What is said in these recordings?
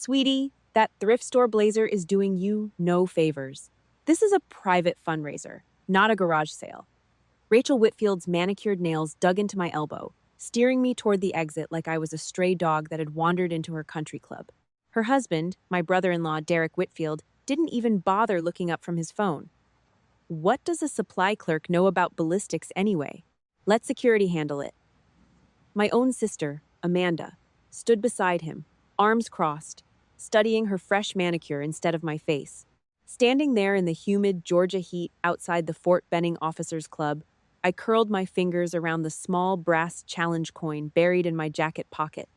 Sweetie, that thrift store blazer is doing you no favors. This is a private fundraiser, not a garage sale. Rachel Whitfield's manicured nails dug into my elbow, steering me toward the exit like I was a stray dog that had wandered into her country club. Her husband, my brother-in-law Derek Whitfield, didn't even bother looking up from his phone. What does a supply clerk know about ballistics anyway? Let security handle it. My own sister, Amanda, stood beside him, arms crossed, studying her fresh manicure instead of my face. Standing there in the humid Georgia heat outside the Fort Benning Officers Club, I curled my fingers around the small brass challenge coin buried in my jacket pocket.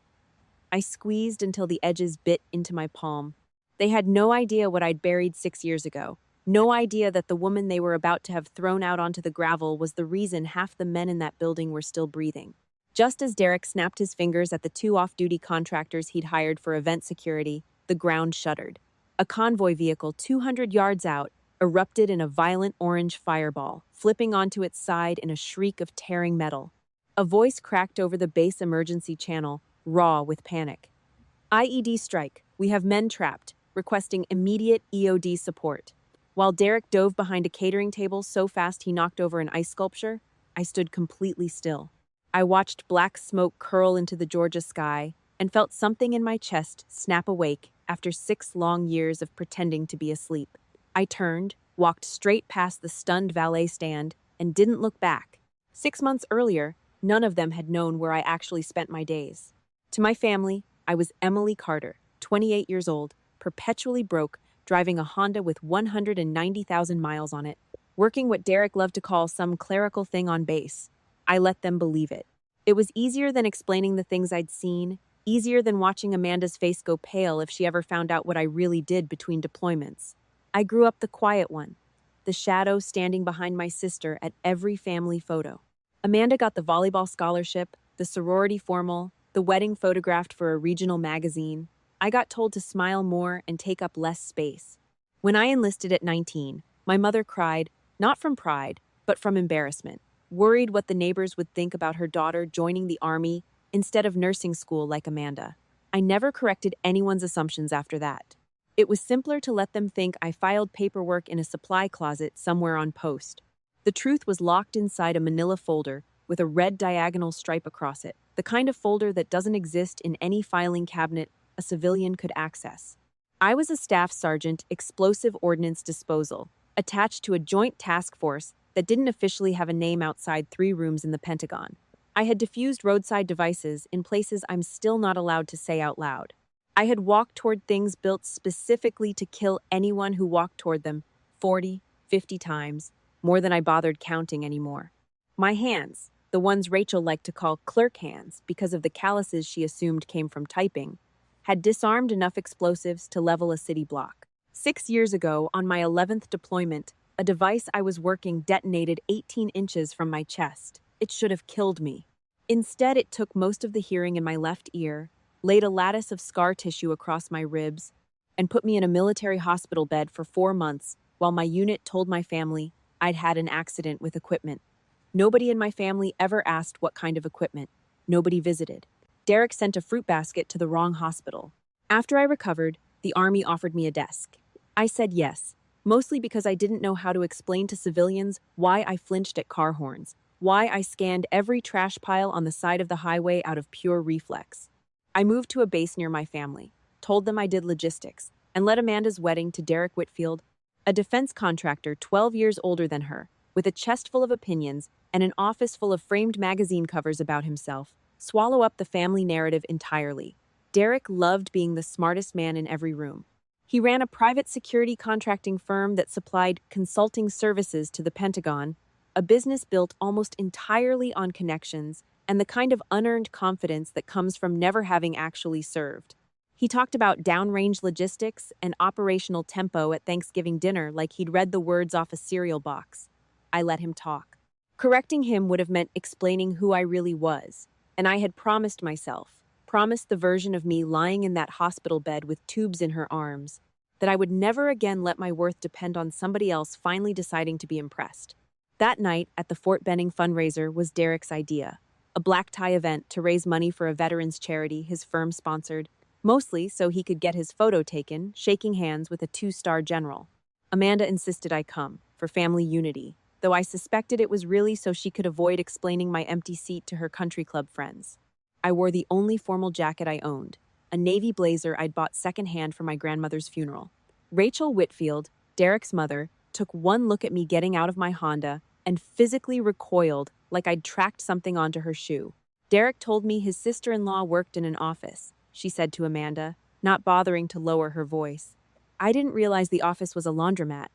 I squeezed until the edges bit into my palm. They had no idea what I'd buried 6 years ago. No idea that the woman they were about to have thrown out onto the gravel was the reason half the men in that building were still breathing. Just as Derek snapped his fingers at the 2 off-duty contractors he'd hired for event security, the ground shuddered. A convoy vehicle 200 yards out erupted in a violent orange fireball, flipping onto its side in a shriek of tearing metal. A voice cracked over the base emergency channel, raw with panic. IED strike. We have men trapped, requesting immediate EOD support. While Derek dove behind a catering table so fast he knocked over an ice sculpture, I stood completely still. I watched black smoke curl into the Georgia sky and felt something in my chest snap awake after 6 long years of pretending to be asleep. I turned, walked straight past the stunned valet stand, and didn't look back. 6 months earlier, none of them had known where I actually spent my days. To my family, I was Emily Carter, 28 years old, perpetually broke, driving a Honda with 190,000 miles on it, working what Derek loved to call some clerical thing on base. I let them believe it. It was easier than explaining the things I'd seen, easier than watching Amanda's face go pale if she ever found out what I really did between deployments. I grew up the quiet one, the shadow standing behind my sister at every family photo. Amanda got the volleyball scholarship, the sorority formal, the wedding photographed for a regional magazine. I got told to smile more and take up less space. When I enlisted at 19, my mother cried, not from pride, but from embarrassment, worried what the neighbors would think about her daughter joining the Army instead of nursing school like Amanda. I never corrected anyone's assumptions after that. It was simpler to let them think I filed paperwork in a supply closet somewhere on post. The truth was locked inside a manila folder with a red diagonal stripe across it, the kind of folder that doesn't exist in any filing cabinet a civilian could access. I was a staff sergeant, explosive ordnance disposal, attached to a joint task force that didn't officially have a name outside 3 rooms in the Pentagon. I had diffused roadside devices in places I'm still not allowed to say out loud. I had walked toward things built specifically to kill anyone who walked toward them 40, 50 times, more than I bothered counting anymore. My hands, the ones Rachel liked to call clerk hands because of the calluses she assumed came from typing, had disarmed enough explosives to level a city block. 6 years ago, on my 11th deployment, a device I was working detonated 18 inches from my chest. It should have killed me. Instead, it took most of the hearing in my left ear, laid a lattice of scar tissue across my ribs, and put me in a military hospital bed for 4 months while my unit told my family I'd had an accident with equipment. Nobody in my family ever asked what kind of equipment. Nobody visited. Derek sent a fruit basket to the wrong hospital. After I recovered, the Army offered me a desk. I said yes, mostly because I didn't know how to explain to civilians why I flinched at car horns, why I scanned every trash pile on the side of the highway out of pure reflex. I moved to a base near my family, told them I did logistics, and led Amanda's wedding to Derek Whitfield, a defense contractor 12 years older than her, with a chest full of opinions and an office full of framed magazine covers about himself, swallow up the family narrative entirely. Derek loved being the smartest man in every room. He ran a private security contracting firm that supplied consulting services to the Pentagon, a business built almost entirely on connections and the kind of unearned confidence that comes from never having actually served. He talked about downrange logistics and operational tempo at Thanksgiving dinner like he'd read the words off a cereal box. I let him talk. Correcting him would have meant explaining who I really was, and I had promised the version of me lying in that hospital bed with tubes in her arms, that I would never again let my worth depend on somebody else finally deciding to be impressed. That night at the Fort Benning fundraiser was Derek's idea, a black tie event to raise money for a veterans charity his firm sponsored, mostly so he could get his photo taken, shaking hands with a two-star general. Amanda insisted I come, for family unity, though I suspected it was really so she could avoid explaining my empty seat to her country club friends. I wore the only formal jacket I owned, a navy blazer I'd bought secondhand for my grandmother's funeral. Rachel Whitfield, Derek's mother, took one look at me getting out of my Honda and physically recoiled like I'd tracked something onto her shoe. Derek told me his sister-in-law worked in an office, she said to Amanda, not bothering to lower her voice. I didn't realize the office was a laundromat.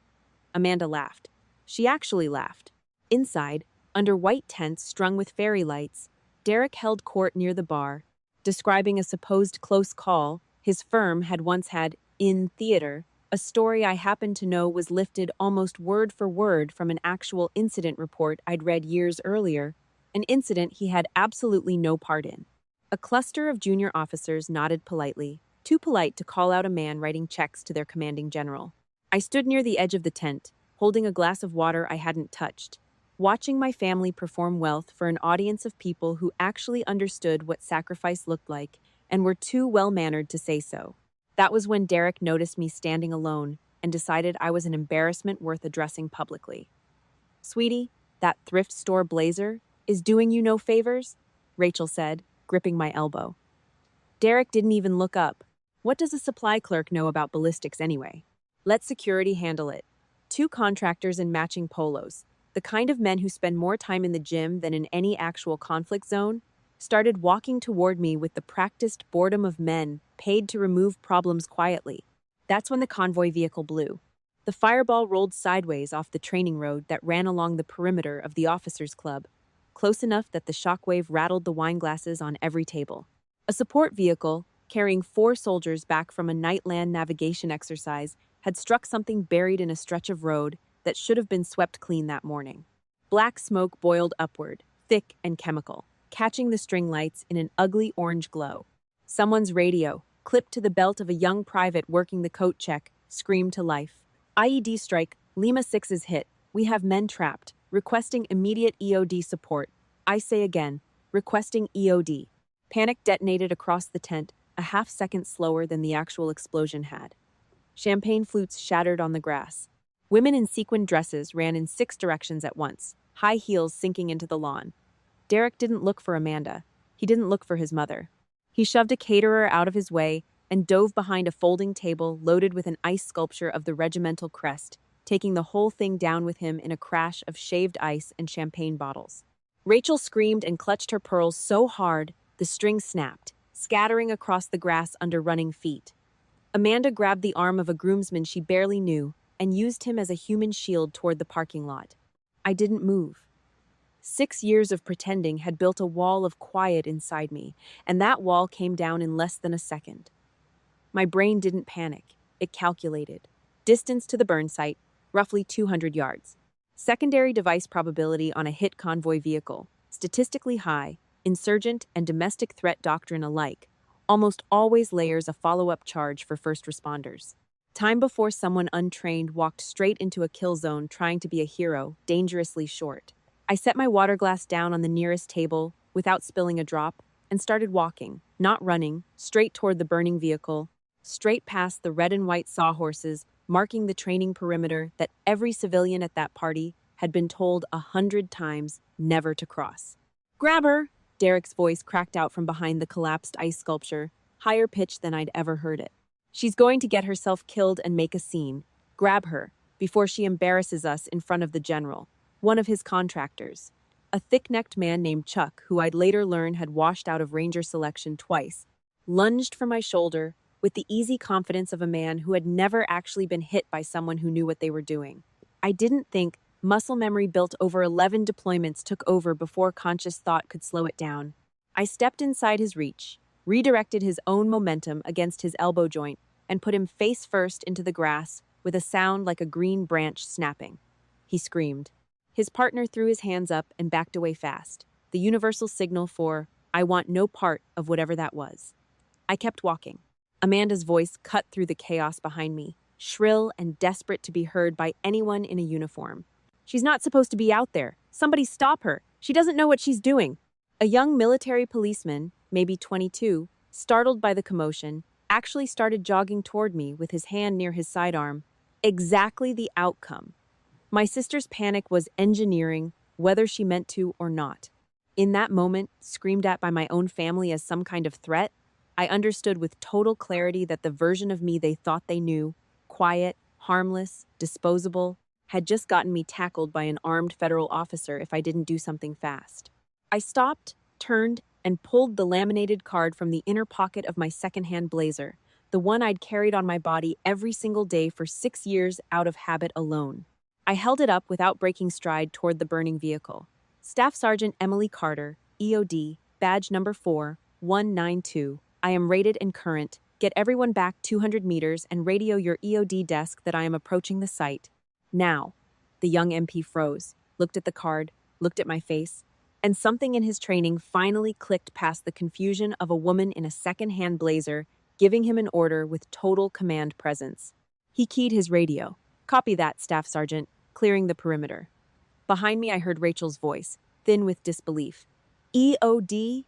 Amanda laughed. She actually laughed. Inside, under white tents strung with fairy lights, Derek held court near the bar, describing a supposed close call his firm had once had in theater, a story I happened to know was lifted almost word for word from an actual incident report I'd read years earlier, an incident he had absolutely no part in. A cluster of junior officers nodded politely, too polite to call out a man writing checks to their commanding general. I stood near the edge of the tent, holding a glass of water I hadn't touched, watching my family perform wealth for an audience of people who actually understood what sacrifice looked like and were too well-mannered to say so. That was when Derek noticed me standing alone and decided I was an embarrassment worth addressing publicly. "Sweetie, that thrift store blazer is doing you no favors," Rachel said, gripping my elbow. Derek didn't even look up. What does a supply clerk know about ballistics anyway? Let security handle it. Two contractors in matching polos, the kind of men who spend more time in the gym than in any actual conflict zone, started walking toward me with the practiced boredom of men paid to remove problems quietly. That's when the convoy vehicle blew. The fireball rolled sideways off the training road that ran along the perimeter of the officers' club, close enough that the shockwave rattled the wine glasses on every table. A support vehicle, carrying 4 soldiers back from a night land navigation exercise, had struck something buried in a stretch of road that should have been swept clean that morning. Black smoke boiled upward, thick and chemical, catching the string lights in an ugly orange glow. Someone's radio, clipped to the belt of a young private working the coat check, screamed to life. IED strike, Lima 6 is hit. We have men trapped, requesting immediate EOD support. I say again, requesting EOD. Panic detonated across the tent, a half-second slower than the actual explosion had. Champagne flutes shattered on the grass. Women in sequined dresses ran in 6 directions at once, high heels sinking into the lawn. Derek didn't look for Amanda. He didn't look for his mother. He shoved a caterer out of his way and dove behind a folding table loaded with an ice sculpture of the regimental crest, taking the whole thing down with him in a crash of shaved ice and champagne bottles. Rachel screamed and clutched her pearls so hard, the string snapped, scattering across the grass under running feet. Amanda grabbed the arm of a groomsman she barely knew and used him as a human shield toward the parking lot. I didn't move. 6 years of pretending had built a wall of quiet inside me, and that wall came down in less than a second. My brain didn't panic. It calculated. Distance to the burn site, roughly 200 yards. Secondary device probability on a hit convoy vehicle, statistically high, insurgent and domestic threat doctrine alike, almost always layers a follow-up charge for first responders. Time before someone untrained walked straight into a kill zone trying to be a hero, dangerously short. I set my water glass down on the nearest table without spilling a drop and started walking, not running, straight toward the burning vehicle, straight past the red and white sawhorses marking the training perimeter that every civilian at that party had been told 100 times never to cross. "Grab her!" Derek's voice cracked out from behind the collapsed ice sculpture, higher pitched than I'd ever heard it. "She's going to get herself killed and make a scene. Grab her, before she embarrasses us in front of the general." One of his contractors, a thick-necked man named Chuck, who I'd later learn had washed out of Ranger selection twice, lunged for my shoulder with the easy confidence of a man who had never actually been hit by someone who knew what they were doing. I didn't think muscle memory built over 11 deployments took over before conscious thought could slow it down. I stepped inside his reach, redirected his own momentum against his elbow joint, and put him face first into the grass with a sound like a green branch snapping. He screamed. His partner threw his hands up and backed away fast, the universal signal for, I want no part of whatever that was. I kept walking. Amanda's voice cut through the chaos behind me, shrill and desperate to be heard by anyone in a uniform. "She's not supposed to be out there. Somebody stop her. She doesn't know what she's doing." A young military policeman, maybe 22, startled by the commotion, actually started jogging toward me with his hand near his sidearm. Exactly the outcome. My sister's panic was engineering, whether she meant to or not. In that moment, screamed at by my own family as some kind of threat, I understood with total clarity that the version of me they thought they knew, quiet, harmless, disposable, had just gotten me tackled by an armed federal officer if I didn't do something fast. I stopped, turned, and pulled the laminated card from the inner pocket of my secondhand blazer, the one I'd carried on my body every single day for 6 years out of habit alone. I held it up without breaking stride toward the burning vehicle. Staff Sergeant Emily Carter, EOD, badge number 4192. I am rated and current. Get everyone back 200 meters and radio your EOD desk that I am approaching the site. Now. The young MP froze, looked at the card, looked at my face, and something in his training finally clicked past the confusion of a woman in a second-hand blazer giving him an order with total command presence. He keyed his radio. Copy that, Staff Sergeant, clearing the perimeter. Behind me, I heard Rachel's voice, thin with disbelief. EOD?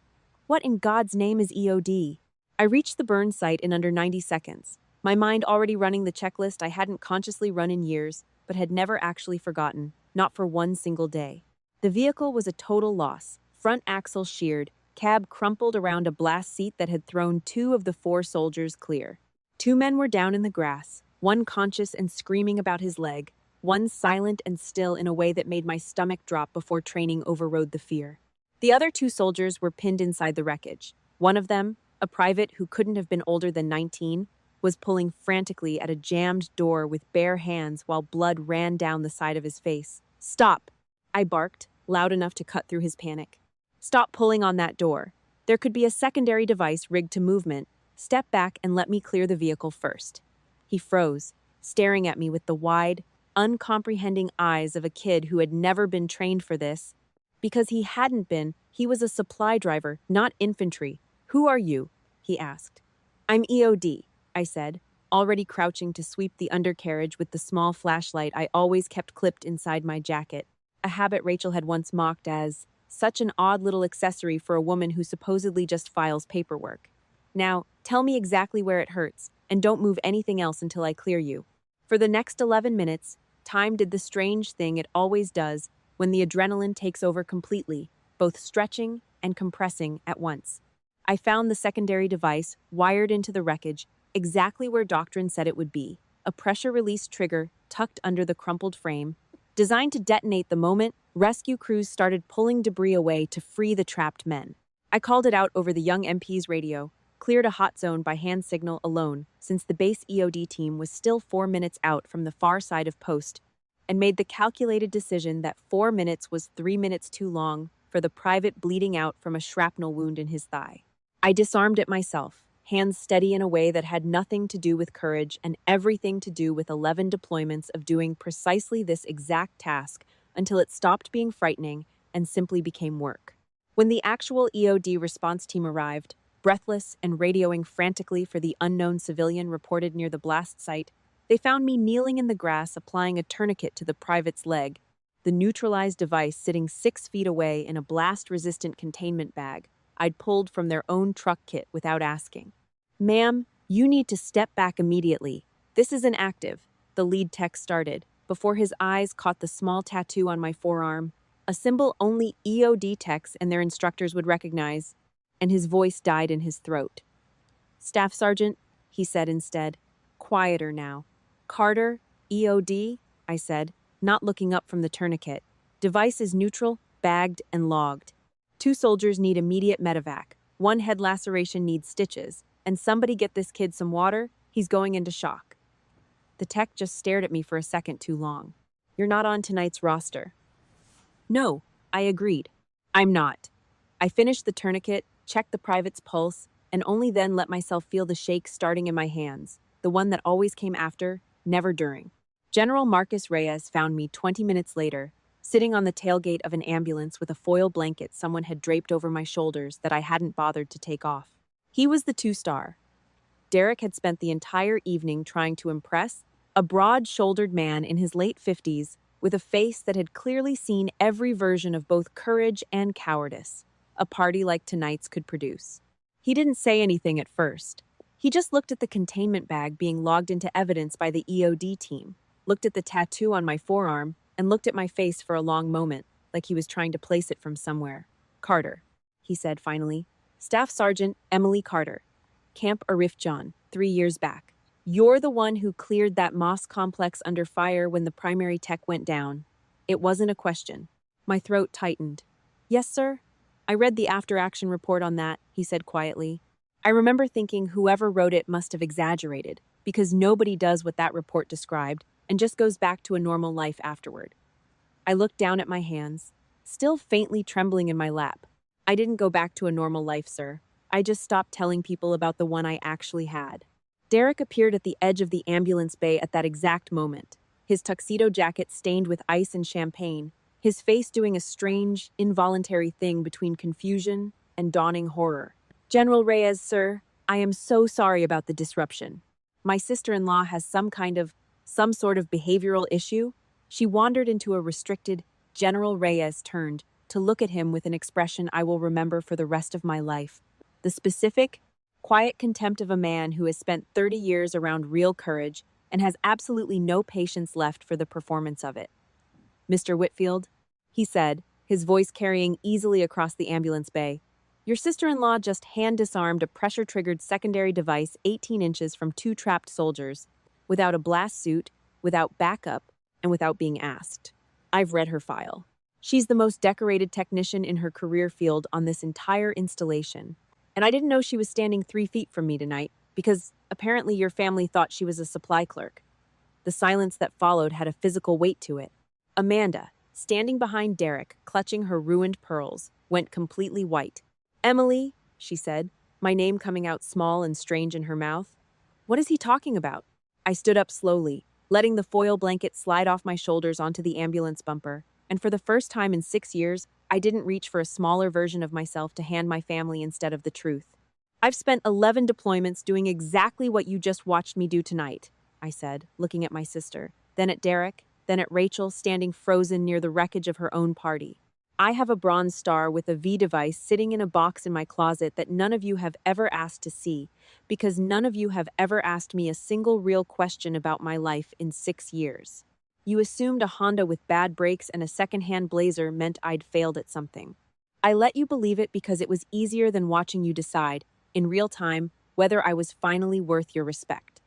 What in God's name is EOD? I reached the burn site in under 90 seconds, my mind already running the checklist I hadn't consciously run in years, but had never actually forgotten, not for one single day. The vehicle was a total loss, front axle sheared, cab crumpled around a blast seat that had thrown 2 of the 4 soldiers clear. 2 men were down in the grass, one conscious and screaming about his leg, one silent and still in a way that made my stomach drop before training overrode the fear. The other 2 soldiers were pinned inside the wreckage. One of them, a private who couldn't have been older than 19, was pulling frantically at a jammed door with bare hands while blood ran down the side of his face. "Stop!" I barked, loud enough to cut through his panic. "Stop pulling on that door. There could be a secondary device rigged to movement. Step back and let me clear the vehicle first." He froze, staring at me with the wide, uncomprehending eyes of a kid who had never been trained for this. Because he hadn't been, he was a supply driver, not infantry. "Who are you?" he asked. "I'm EOD," I said, already crouching to sweep the undercarriage with the small flashlight I always kept clipped inside my jacket, a habit Rachel had once mocked as such an odd little accessory for a woman who supposedly just files paperwork. "Now, tell me exactly where it hurts, and don't move anything else until I clear you." For the next 11 minutes, time did the strange thing it always does when the adrenaline takes over completely, both stretching and compressing at once. I found the secondary device wired into the wreckage exactly where Doctrine said it would be, a pressure-release trigger tucked under the crumpled frame, designed to detonate the moment rescue crews started pulling debris away to free the trapped men. I called it out over the young MP's radio, cleared a hot zone by hand signal alone since the base EOD team was still 4 minutes out from the far side of post, and made the calculated decision that 4 minutes was 3 minutes too long for the private bleeding out from a shrapnel wound in his thigh. I disarmed it myself, hands steady in a way that had nothing to do with courage and everything to do with 11 deployments of doing precisely this exact task until it stopped being frightening and simply became work. When the actual EOD response team arrived, breathless and radioing frantically for the unknown civilian reported near the blast site, they found me kneeling in the grass applying a tourniquet to the private's leg, the neutralized device sitting 6 feet away in a blast-resistant containment bag I'd pulled from their own truck kit without asking. "Ma'am, you need to step back immediately. This is inactive," the lead tech started, before his eyes caught the small tattoo on my forearm, a symbol only EOD techs and their instructors would recognize, and his voice died in his throat. "Staff Sergeant," he said instead, quieter now. "Carter, EOD," I said, not looking up from the tourniquet. "Device is neutral, bagged, and logged. 2 soldiers need immediate medevac. 1 head laceration needs stitches. And somebody get this kid some water, he's going into shock." The tech just stared at me for a second too long. "You're not on tonight's roster." "No," I agreed. "I'm not." I finished the tourniquet, checked the private's pulse, and only then let myself feel the shake starting in my hands, the one that always came after, never during. General Marcus Reyes found me 20 minutes later, sitting on the tailgate of an ambulance with a foil blanket someone had draped over my shoulders that I hadn't bothered to take off. He was the 2-star. Derek had spent the entire evening trying to impress, a broad-shouldered man in his late 50s with a face that had clearly seen every version of both courage and cowardice a party like tonight's could produce. He didn't say anything at first. He just looked at the containment bag being logged into evidence by the EOD team, looked at the tattoo on my forearm, and looked at my face for a long moment, like he was trying to place it from somewhere. Carter, he said finally. Staff Sergeant Emily Carter. Camp Arif John, 3 years back. You're the one who cleared that mosque complex under fire when the primary tech went down. It wasn't a question. My throat tightened. Yes, sir? I read the after-action report on that, he said quietly. I remember thinking whoever wrote it must have exaggerated, because nobody does what that report described and just goes back to a normal life afterward. I looked down at my hands, still faintly trembling in my lap. I didn't go back to a normal life, sir. I just stopped telling people about the one I actually had. Derek appeared at the edge of the ambulance bay at that exact moment, his tuxedo jacket stained with ice and champagne, his face doing a strange, involuntary thing between confusion and dawning horror. General Reyes, sir, I am so sorry about the disruption. My sister-in-law has some sort of behavioral issue. She wandered into a restricted. General Reyes turned to look at him with an expression I will remember for the rest of my life. The specific, quiet contempt of a man who has spent 30 years around real courage and has absolutely no patience left for the performance of it. Mr. Whitfield, he said, his voice carrying easily across the ambulance bay, your sister-in-law just hand-disarmed a pressure-triggered secondary device 18 inches from 2 trapped soldiers, without a blast suit, without backup, and without being asked. I've read her file. She's the most decorated technician in her career field on this entire installation. And I didn't know she was standing 3 feet from me tonight, because apparently your family thought she was a supply clerk. The silence that followed had a physical weight to it. Amanda, standing behind Derek, clutching her ruined pearls, went completely white. Emily, she said, my name coming out small and strange in her mouth. What is he talking about? I stood up slowly, letting the foil blanket slide off my shoulders onto the ambulance bumper, and for the first time in 6 years, I didn't reach for a smaller version of myself to hand my family instead of the truth. I've spent 11 deployments doing exactly what you just watched me do tonight, I said, looking at my sister, then at Derek, then at Rachel standing frozen near the wreckage of her own party. I have a bronze star with a V device sitting in a box in my closet that none of you have ever asked to see, because none of you have ever asked me a single real question about my life in 6 years. You assumed a Honda with bad brakes and a second-hand Blazer meant I'd failed at something. I let you believe it because it was easier than watching you decide, in real time, whether I was finally worth your respect.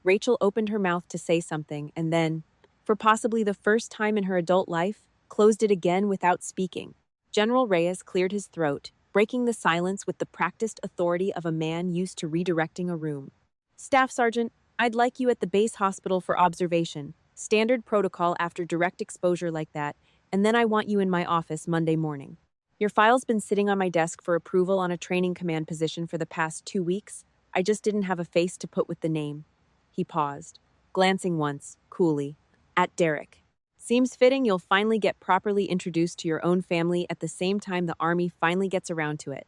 Rachel opened her mouth to say something and then, for possibly the first time in her adult life, closed it again without speaking. General Reyes cleared his throat, breaking the silence with the practiced authority of a man used to redirecting a room. Staff Sergeant, I'd like you at the base hospital for observation. Standard protocol after direct exposure like that, and then I want you in my office Monday morning. Your file's been sitting on my desk for approval on a training command position for the past 2 weeks. I just didn't have a face to put with the name. He paused, glancing once, coolly, at Derek. Seems fitting you'll finally get properly introduced to your own family at the same time the Army finally gets around to it.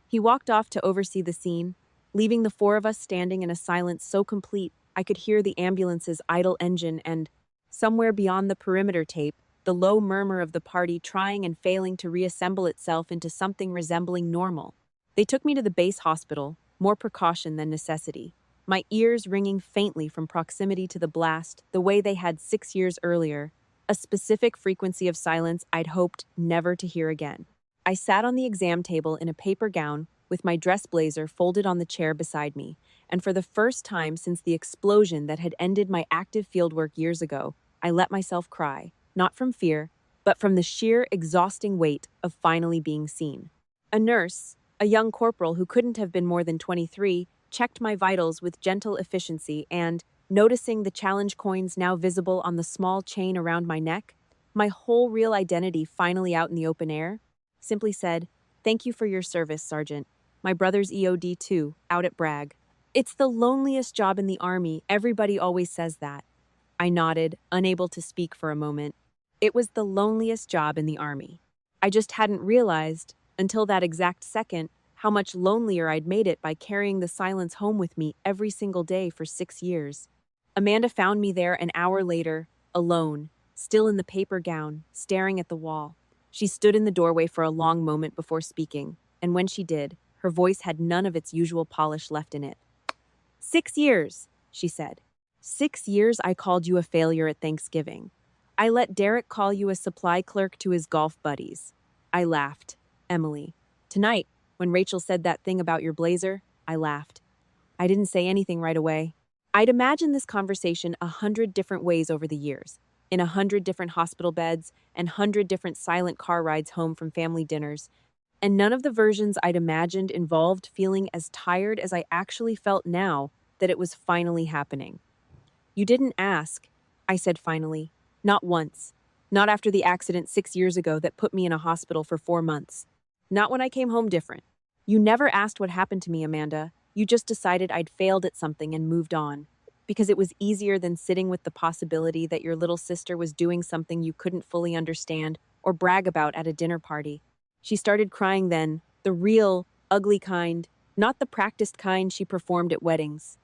He walked off to oversee the scene, leaving the 4 of us standing in a silence so complete I could hear the ambulance's idle engine and, somewhere beyond the perimeter tape, the low murmur of the party trying and failing to reassemble itself into something resembling normal. They took me to the base hospital, more precaution than necessity, my ears ringing faintly from proximity to the blast the way they had 6 years earlier, a specific frequency of silence I'd hoped never to hear again. I sat on the exam table in a paper gown with my dress blazer folded on the chair beside me, and for the first time since the explosion that had ended my active fieldwork years ago, I let myself cry, not from fear, but from the sheer exhausting weight of finally being seen. A nurse, a young corporal who couldn't have been more than 23, checked my vitals with gentle efficiency and, noticing the challenge coins now visible on the small chain around my neck, my whole real identity finally out in the open air, simply said, "Thank you for your service, Sergeant. My brother's EOD too, out at Bragg. It's the loneliest job in the Army, everybody always says that." I nodded, unable to speak for a moment. It was the loneliest job in the Army. I just hadn't realized, until that exact second, how much lonelier I'd made it by carrying the silence home with me every single day for 6 years. Amanda found me there an hour later, alone, still in the paper gown, staring at the wall. She stood in the doorway for a long moment before speaking, and when she did, her voice had none of its usual polish left in it. 6 years, she said. 6 years I called you a failure at Thanksgiving. I let Derek call you a supply clerk to his golf buddies. I laughed. Emily. Tonight, when Rachel said that thing about your blazer, I laughed. I didn't say anything right away. I'd imagined this conversation 100 different ways over the years, in 100 different hospital beds and 100 different silent car rides home from family dinners, and none of the versions I'd imagined involved feeling as tired as I actually felt now that it was finally happening. You didn't ask, I said finally. Not once. Not after the accident 6 years ago that put me in a hospital for 4 months. Not when I came home different. You never asked what happened to me, Amanda. You just decided I'd failed at something and moved on. Because it was easier than sitting with the possibility that your little sister was doing something you couldn't fully understand or brag about at a dinner party. She started crying then, the real, ugly kind, not the practiced kind she performed at weddings.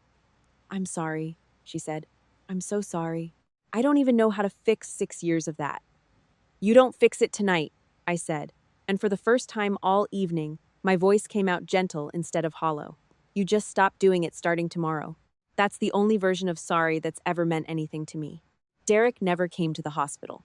I'm sorry, she said. I'm so sorry. I don't even know how to fix 6 years of that. You don't fix it tonight, I said, and for the first time all evening, my voice came out gentle instead of hollow. You just stop doing it starting tomorrow. That's the only version of sorry that's ever meant anything to me. Derek never came to the hospital.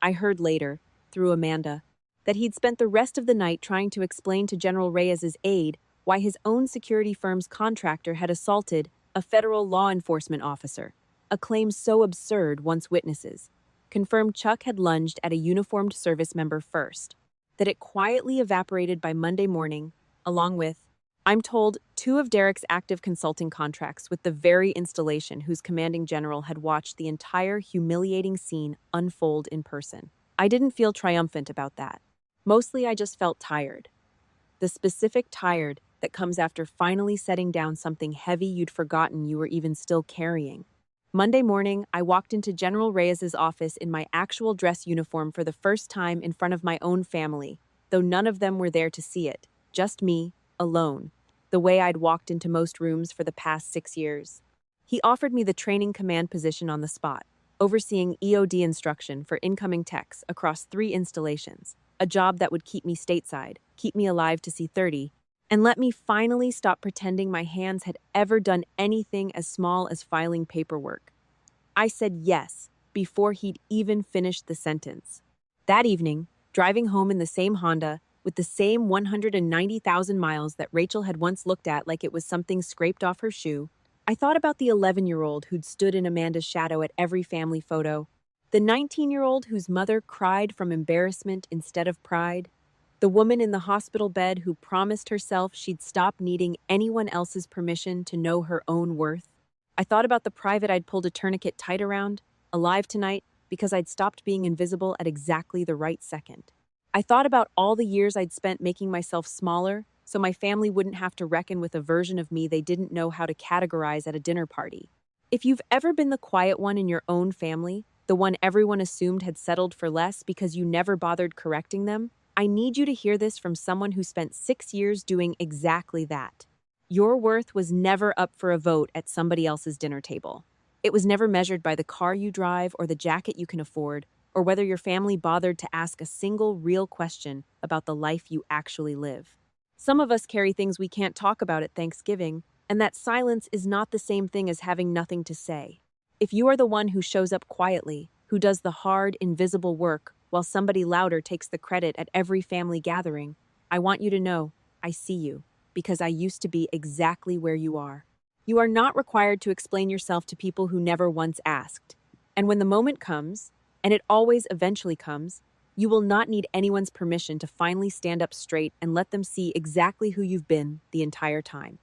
I heard later, through Amanda, that he'd spent the rest of the night trying to explain to General Reyes's aide why his own security firm's contractor had assaulted a federal law enforcement officer, a claim so absurd once witnesses confirmed Chuck had lunged at a uniformed service member first, that it quietly evaporated by Monday morning, along with, I'm told, 2 of Derek's active consulting contracts with the very installation whose commanding general had watched the entire humiliating scene unfold in person. I didn't feel triumphant about that. Mostly I just felt tired. The specific tired that comes after finally setting down something heavy you'd forgotten you were even still carrying. Monday morning, I walked into General Reyes's office in my actual dress uniform for the first time in front of my own family, though none of them were there to see it, just me, alone, the way I'd walked into most rooms for the past 6 years. He offered me the training command position on the spot, overseeing EOD instruction for incoming techs across 3 installations, a job that would keep me stateside, keep me alive to see 30, and let me finally stop pretending my hands had ever done anything as small as filing paperwork. I said yes before he'd even finished the sentence. That evening, driving home in the same Honda, with the same 190,000 miles that Rachel had once looked at like it was something scraped off her shoe, I thought about the 11-year-old who'd stood in Amanda's shadow at every family photo, the 19-year-old whose mother cried from embarrassment instead of pride, the woman in the hospital bed who promised herself she'd stop needing anyone else's permission to know her own worth. I thought about the private I'd pulled a tourniquet tight around, alive tonight, because I'd stopped being invisible at exactly the right second. I thought about all the years I'd spent making myself smaller so my family wouldn't have to reckon with a version of me they didn't know how to categorize at a dinner party. If you've ever been the quiet one in your own family, the one everyone assumed had settled for less because you never bothered correcting them, I need you to hear this from someone who spent 6 years doing exactly that. Your worth was never up for a vote at somebody else's dinner table. It was never measured by the car you drive or the jacket you can afford, or whether your family bothered to ask a single real question about the life you actually live. Some of us carry things we can't talk about at Thanksgiving, and that silence is not the same thing as having nothing to say. If you are the one who shows up quietly, who does the hard, invisible work, while somebody louder takes the credit at every family gathering, I want you to know, I see you, because I used to be exactly where you are. You are not required to explain yourself to people who never once asked. And when the moment comes, and it always eventually comes, you will not need anyone's permission to finally stand up straight and let them see exactly who you've been the entire time.